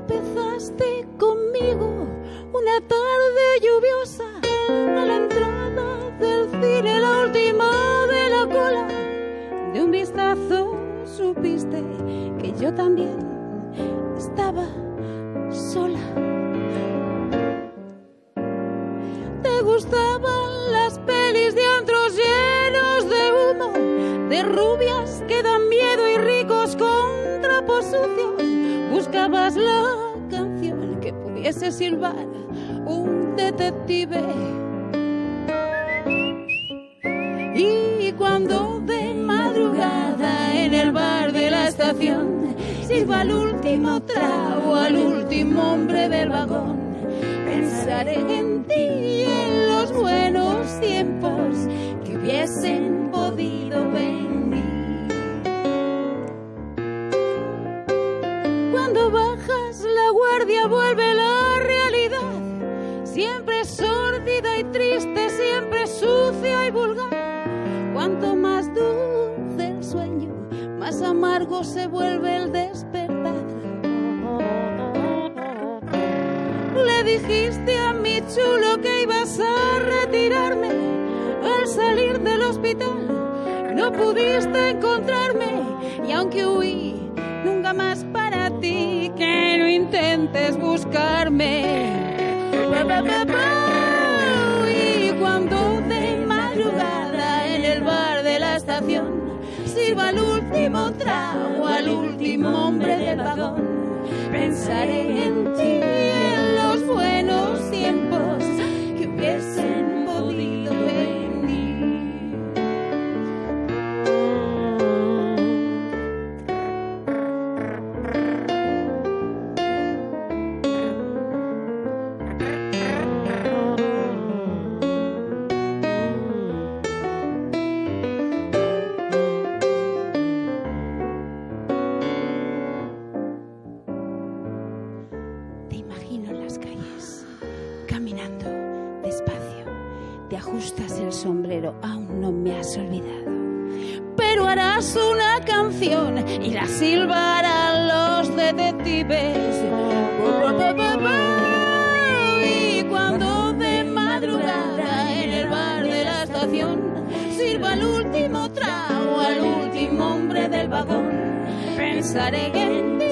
tropezaste conmigo una tarde lluviosa a la entrada del cine, la última de la cola. De un vistazo supiste que yo también estaba sola. Te gustaban las pelis de antros llenos de humo, de rubias que dan miedo y ricos con trapos sucios. Buscabas la canción que pudiese silbar un detective. Y cuando de madrugada en el bar de la estación sirva el último trago al último hombre del vagón, pensaré en ti y en los buenos tiempos que hubiesen podido venir. Cuando bajas la guardia vuelve la realidad, siempre sórdida y triste, siempre sucia y vulgar. Cuanto más dulce el sueño, más amargo se vuelve el despertar. Le dijiste a mi chulo que ibas a retirarme al salir del hospital. No pudiste encontrarme y aunque huí, nunca más para ti, que no intentes buscarme. Y cuando de madrugada en el bar de la estación sirva el último trago al último hombre del vagón, pensaré en ti y en los buenos tiempos que hubiesen podido venir. Sombrero, aún no me has olvidado, pero harás una canción y la silbarán los detectives. Y cuando de madrugada en el bar de la estación sirva el último trago al último hombre del vagón, pensaré en ti